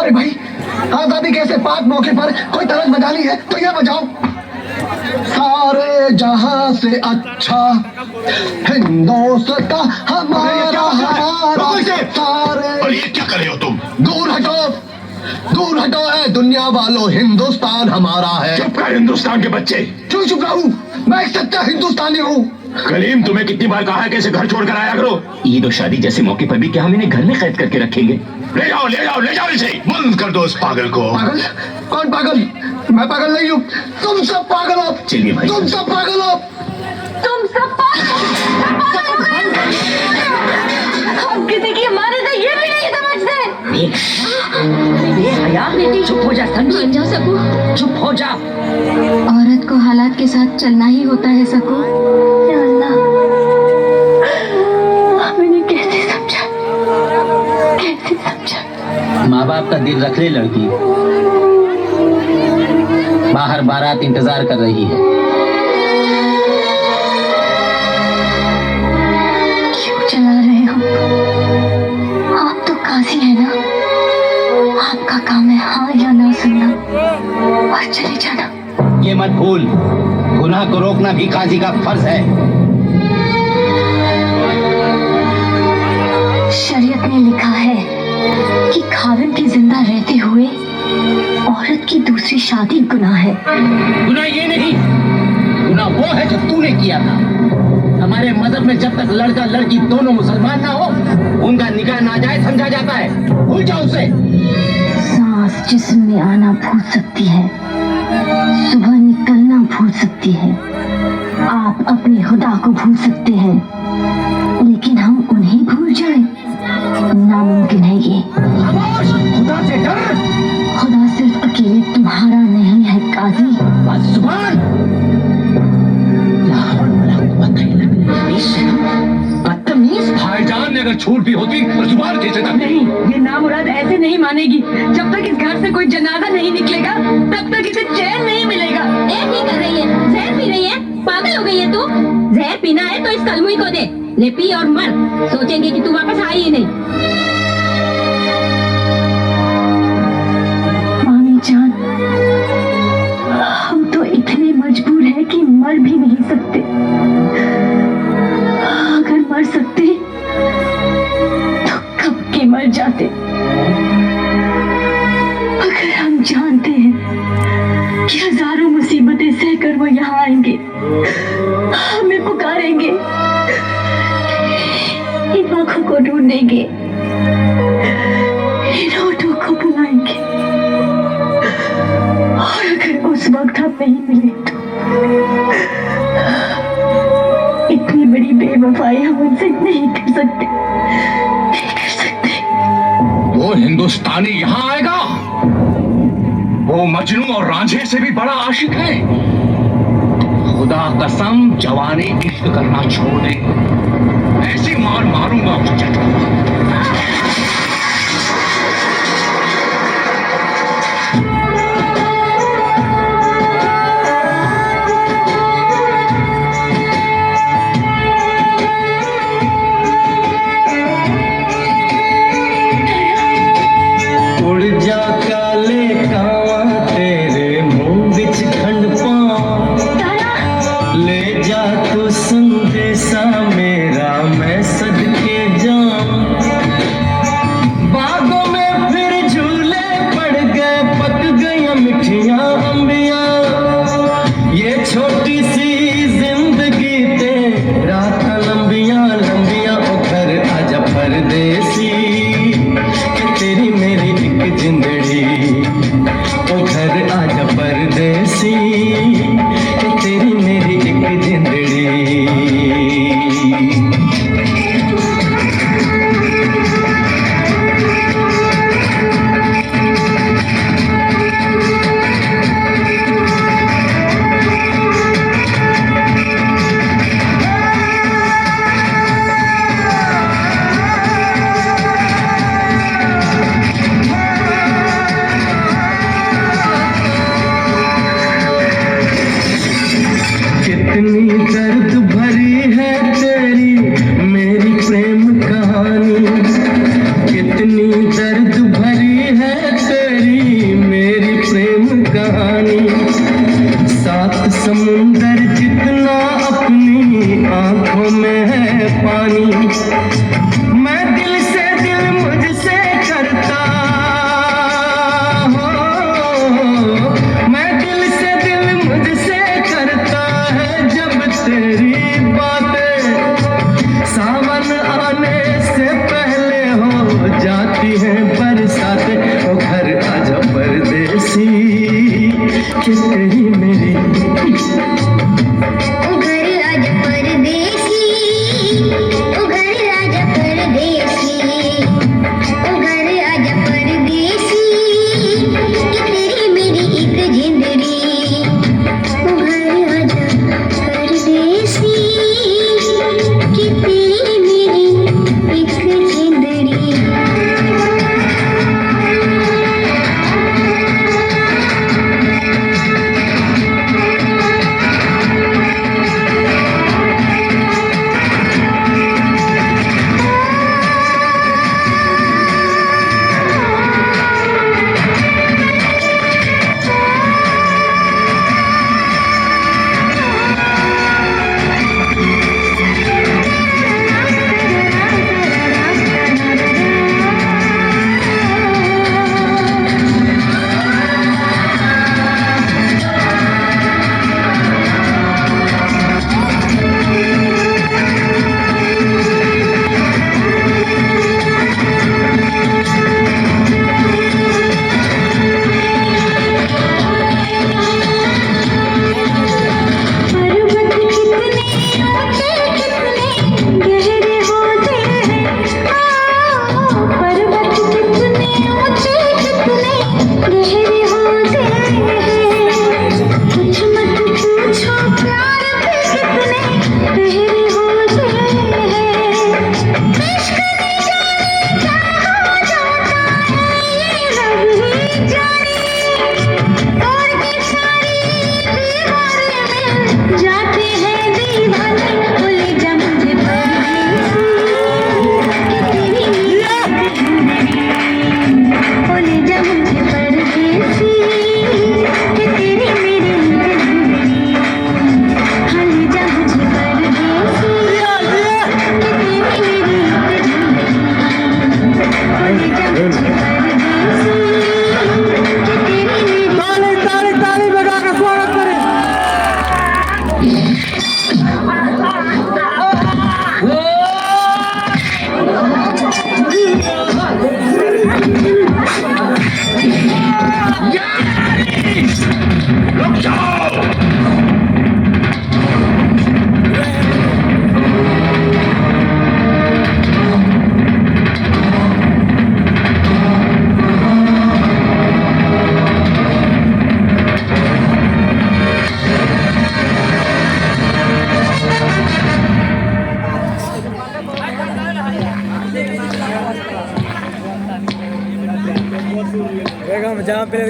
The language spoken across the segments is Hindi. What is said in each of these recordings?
अरे भाई, आजादी के ऐसे पाक मौके पर कोई तरज बजानी है तो ये बजाओ। सारे जहां से अच्छा हिंदुस्तान हमारा हमारा। सारे और ये क्या कर रहे हो तुम? दूर हटो, दूर हटो है दुनिया वालों, हिंदुस्तान हमारा है। चुप कर हिंदुस्तान के बच्चे। क्यों चुप रहूं? मैं एक सच्चा हिंदुस्तानी हूँ। करीम, तुम्हें कितनी बार कहा है कि इसे घर छोड़ कर आया करो। ईद और शादी जैसे मौके पर भी क्या हम इन्हें घर में कैद करके रखेंगे? ले जाओ ले जाओ ले जाओ इसे। बंद कर दो इस पागल को। पागल? कौन पागल? मैं पागल नहीं हूँ, तुम सब पागल हो। चलिए भाई, तुम सब पागल हो। तुम सब हम किसी की इमारत है ये भी नहीं समझते। बेटी चुप हो जा, मान जाओ सकू, चुप हो जा। औरत को हालात के साथ चलना ही होता है सकू। या अल्लाह, मैंने कैसे समझा, कैसे समझा। माँ बाप का दिल रख ले लड़की, बाहर बारात इंतजार कर रही है। क्यों चला रहे हो? आप तो काजी है ना, आपका काम है हाँ या ना सुनना और चले जाना। ये मत भूल, गुनाह को रोकना भी काजी का फर्ज है। शरीयत में लिखा है कि खाविन के जिंदा रहते हुए औरत की दूसरी शादी गुनाह है। गुनाह ये नहीं, गुनाह वो है जो तूने किया था। हमारे मजहब में जब तक लड़का लड़की दोनों मुसलमान ना हो, उनका निकाह नाजायज समझा जाता है। भूल जाओ उसे। सांस जिस्म में आना भूल सकती है, सुबह निकलना भूल सकती है, आप अपने खुदा को भूल सकते हैं, लेकिन हम उन्हें भूल जाएं, नामुमकिन है ये। खुदा से डर। खुदा सिर्फ अकेले तुम्हारा नहीं है काजी। जुबान बदतमीज। भाईजान ने अगर छूट भी होती तो जुबान कैसे तक नहीं, ये नामुराद ऐसे नहीं मानेगी। जब तक इस घर से कोई जनाजा नहीं निकलेगा तब तक इसे चैन नहीं मिलेगा। क्या कर रही है? जहर पी रही है? पागल हो गई है तू? जहर पीना है तो इस कलमुई को दे, ले पी और मर। सोचेंगे कि तू वापस आई ही नहीं। मामी जान, हम तो इतने मजबूर हैं कि मर भी नहीं सकते। अगर मर सकते तो कब के मर जाते। अगर हम जानते हैं कि हजारों मुसीबतें सहकर वो यहाँ आएंगे, हमें पुकारेंगे, इन आंखों को ढूंढेंगे, इन होठों को बुलाएंगे, और अगर उस वक्त हम नहीं मिले तो इतनी बड़ी बेवफाई हम उनसे नहीं कर सकते, नहीं कर सकते। वो हिंदुस्तानी यहाँ आएगा, वो मजनू और रांझे से भी बड़ा आशिक है। खुदा कसम जवानी इश्क करना छोड़ दे, ऐसी मार मारूंगा उस चटू। कितनी दर्द भरी है पानी, सात समुंदर जितना अपनी आंखों में है पानी। मैं दिल से दिल मुझसे करता हूँ, मैं दिल से दिल मुझसे करता है जब तेरी बातें सावन आने से पहले हो जाती है बरसातें। ओ घर आजा परदेसी कि तेरी मेरी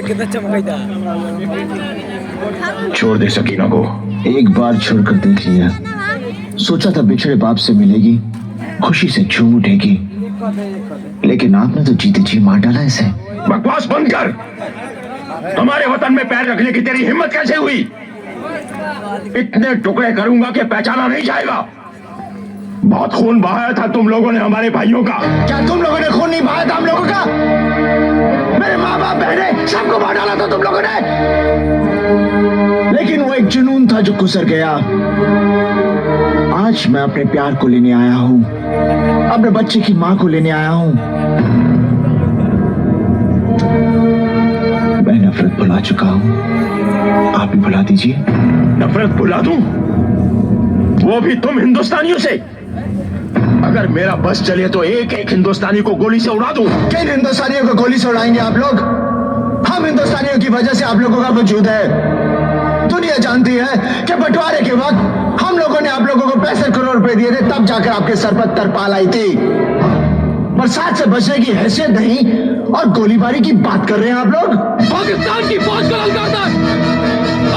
कितना चमकाई था। छोड़ दे सकीना को। एक बार छोड़कर देख लिया। सोचा था बिछड़े बाप से मिलेगी, खुशी से झूम उठेगी, लेकिन आपने तो जीते जी मार डाला इसे। बकवास बंद कर। तुम्हारे वतन में पैर रखने की तेरी हिम्मत कैसे हुई? इतने टुकड़े करूंगा कि पहचाना नहीं जाएगा। बहुत खून बहाया था तुम लोगों ने हमारे भाइयों का। क्या तुम लोगों ने खून नहीं बहाया था हम लोगों का? मेरे माँ बाप बहने सबको मार डाला था तुम लोगों ने। लेकिन वो एक जुनून था जो गुजर गया। आज मैं अपने प्यार को लेने आया हूँ, अपने बच्चे की माँ को लेने आया हूँ। मैं नफरत भुला चुका हूँ, आप भी भुला दीजिए। नफरत भुला दूं? वो भी तुम हिंदुस्तानियों से? अगर मेरा बस चले तो एक एक हिंदुस्तानी को गोली से उड़ा दूं। किन हिंदुस्तानियों को गोली से उड़ाएंगे आप लोग? हम हिंदुस्तानियों की वजह से आप लोगों का वजूद है। दुनिया जानती है कि बंटवारे के वक्त हम लोगों ने आप लोगों को 65 करोड़ रुपए दिए थे, तब जाकर आपके सर पर तरपाल आई थी। बरसात से बचने की हैसियत नहीं और गोलीबारी की बात कर रहे हैं आप लोग। पाकिस्तान की फौज का ललकारता है।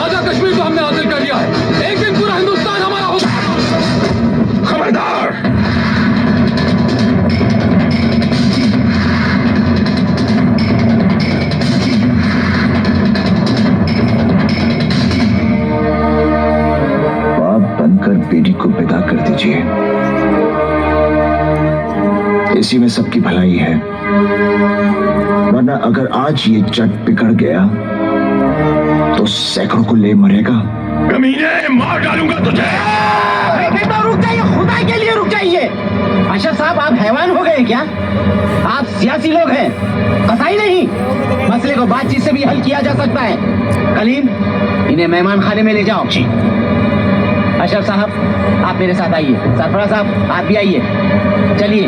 आधा कश्मीर को हमने हासिल कर लिया है। एक दिन पूरा हिंदुस्तान हमारा होगा। खबरदार! दीजिए, इसी में सबकी भलाई है। वरना अगर आज ये जट बिगड़ गया तो सैकड़ों को ले मरेगा। कमीने, मार डालूंगा तुझे। बेटा रुक जाइए, खुदा के लिए रुक जाइए। अशरफ साहब, आप हैवान हो गए क्या? आप सियासी लोग हैं, कसाई नहीं। मसले को बातचीत से भी हल किया जा सकता है। कलीम, इन्हें मेहमान खाने में ले जाओ। जी। अशरफ साहब, आप मेरे साथ आइए। सरफराज साहब, आप भी आइए। चलिए।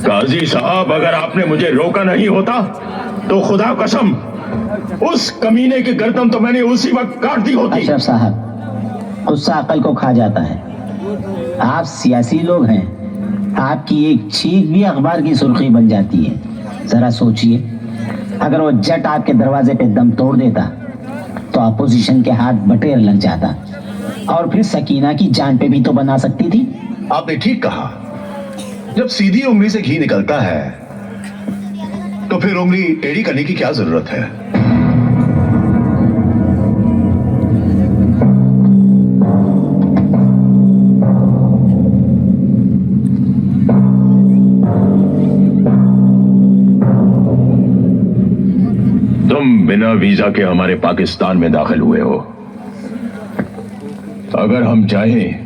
काजी साहब, अगर आपने मुझे रोका नहीं होता तो खुदा कसम उस कमीने की गर्दन तो मैंने उसी वक्त काट दी होती। अशरफ साहब, गुस्सा अकल को खा जाता है। आप सियासी लोग हैं, आपकी एक चीख भी अखबार की सुर्खी बन जाती है। जरा सोचिए, अगर वो जट आपके दरवाजे पे दम तोड़ देता तो अपोजिशन के हाथ बटेर लग जाता, और फिर सकीना की जान पे भी तो बना सकती थी। आपने ठीक कहा, जब सीधी उंगली से घी निकलता है तो फिर उंगली टेढ़ी करने की क्या जरूरत है। तुम बिना वीजा के हमारे पाकिस्तान में दाखिल हुए हो। अगर हम चाहें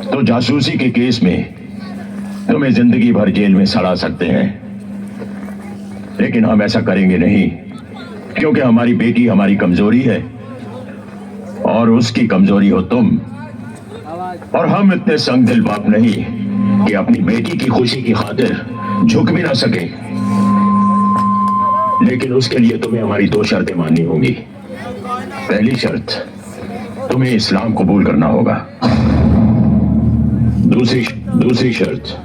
तो जासूसी के केस में तुम्हें जिंदगी भर जेल में सड़ा सकते हैं, लेकिन हम ऐसा करेंगे नहीं, क्योंकि हमारी बेटी हमारी कमजोरी है और उसकी कमजोरी हो तुम। और हम इतने संगदिल बाप नहीं कि अपनी बेटी की खुशी की खातिर झुक भी ना सके। लेकिन उसके लिए तुम्हें हमारी दो शर्तें माननी होंगी। पहली शर्त, तुम्हें इस्लाम कबूल करना होगा। दूसरी शर्त,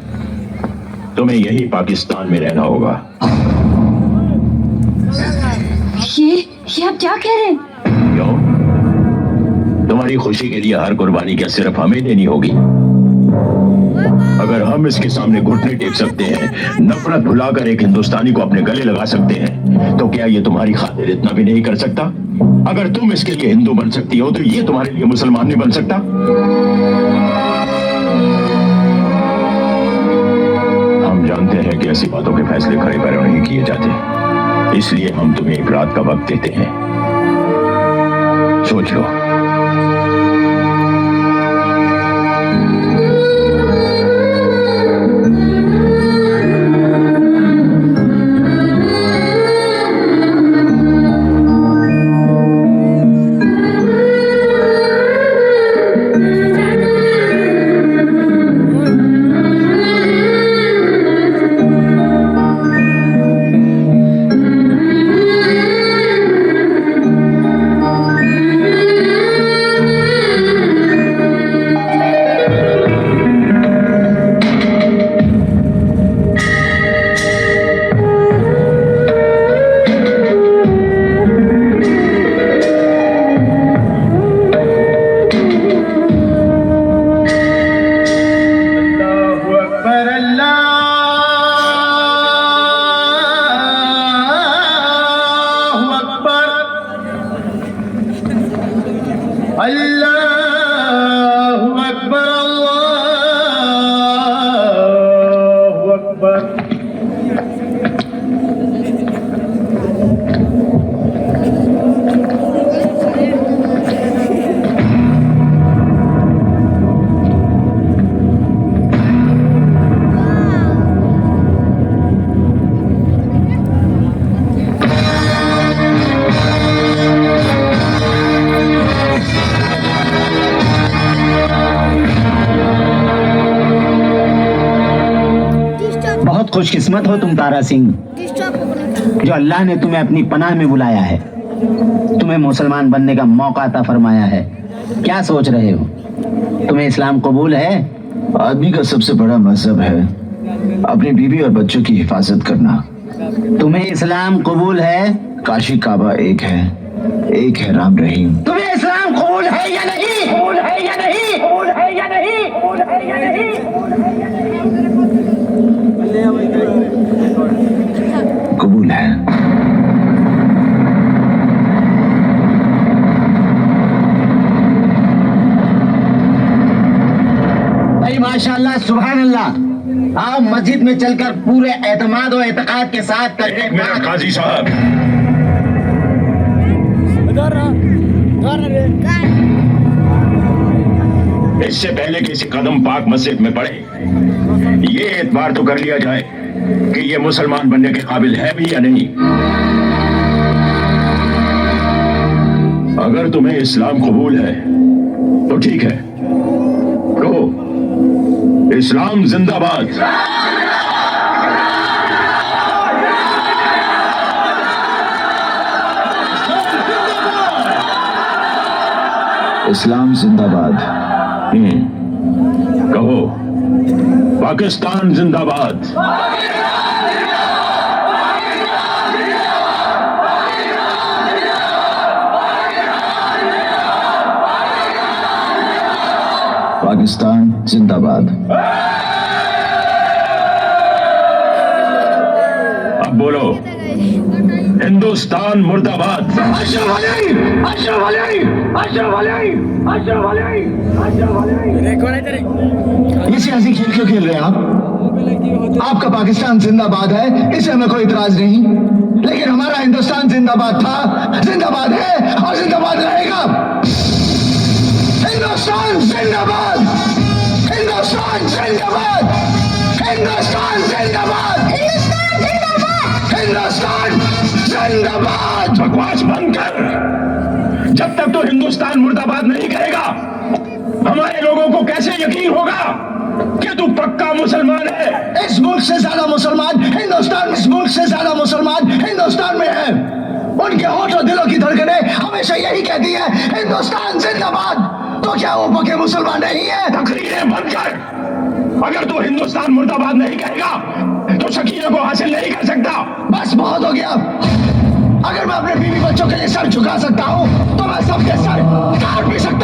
तुम्हें यही पाकिस्तान में रहना होगा। ये आप क्या कह रहे हैं? क्यों? तुम्हारी खुशी के लिए हर कुर्बानी क्या सिर्फ हमें देनी होगी? अगर हम इसके सामने घुटने टेक सकते हैं, नफरत भुलाकर एक हिंदुस्तानी को अपने गले लगा सकते हैं, तो क्या ये तुम्हारी खातिर इतना भी नहीं कर सकता? अगर तुम इसके लिए हिंदू बन सकती हो तो ये तुम्हारे लिए मुसलमान नहीं बन सकता? हम जानते हैं कि ऐसी बातों के फैसले खड़े पैरों नहीं किए जाते, इसलिए हम तुम्हें एक रात का वक्त देते हैं, सोच लो। खुशकिस्मत हो तुम तारा सिंह, जो अल्लाह ने तुम्हें अपनी पनाह में बुलाया है, तुम्हें मुसलमान बनने का मौका अता फरमाया है। क्या सोच रहे हो? तुम्हें इस्लाम कबूल है? आदमी का सबसे बड़ा मजहब है अपनी बीवी और बच्चों की हिफाजत करना। तुम्हें इस्लाम कबूल है? काशी काबा एक है राम रहीम। तुम्हें इस्लाम कबूल है या नहीं? कबूल है या नहीं? कबूल है या नहीं? कबूल है या नहीं? कबूल है। माशाल्लाह सुभान अल्लाह। आओ मस्जिद में चलकर पूरे एतमाद और एतकाद के साथ करके मेरा काजी साहब, इससे पहले किसी कदम पाक मस्जिद में पड़े, ये एतबार तो कर लिया जाए कि ये मुसलमान बनने के काबिल है भी या नहीं। अगर तुम्हें इस्लाम कबूल है तो ठीक है, कहो इस्लाम जिंदाबाद। इस्लाम जिंदाबाद। कहो पाकिस्तान जिंदाबाद। पाकिस्तान जिंदाबाद। अब बोलो हिंदुस्तान मुर्दाबाद। अशरफ अली, अशरफ अली, अशरफ अली, अशरफ अली, अशरफ अली। ये सियासी खेल क्यों खेल रहे हैं आप? आपका पाकिस्तान जिंदाबाद है, इसे हमें कोई इतराज नहीं, लेकिन हमारा हिंदुस्तान जिंदाबाद था, जिंदाबाद है और जिंदाबाद रहेगा। हिंदुस्तान जिंदाबाद, हिंदुस्तान जिंदाबाद, हिंदुस्तान जिंदाबाद, हिंदुस्तान जिंदाबाद, हिंदुस्तान जिंदाबाद। बकवास बंद कर। जब तक तो हिंदुस्तान मुर्दाबाद नहीं करेगा, हमारे लोगों को कैसे यकीन होगा कि तू पक्का मुसलमान है? इस मुल्क से ज्यादा मुसलमान हिंदुस्तान, इस मुल्क से ज्यादा मुसलमान हिंदुस्तान में है। उनके होठ और दिलों की धड़कनें हमेशा यही कहती है हिंदुस्तान जिंदाबाद। तो क्या वो पक्के मुसलमान नहीं है? तकरीरें बंद कर। अगर तू हिंदुस्तान मुर्दाबाद नहीं कहेगा तो शकीलों को हासिल नहीं कर सकता। बस बहुत हो गया। अगर मैं अपने बीवी बच्चों के लिए सर झुका सकता हूँ तो मैं सबके सर काट भी सकता हूँ।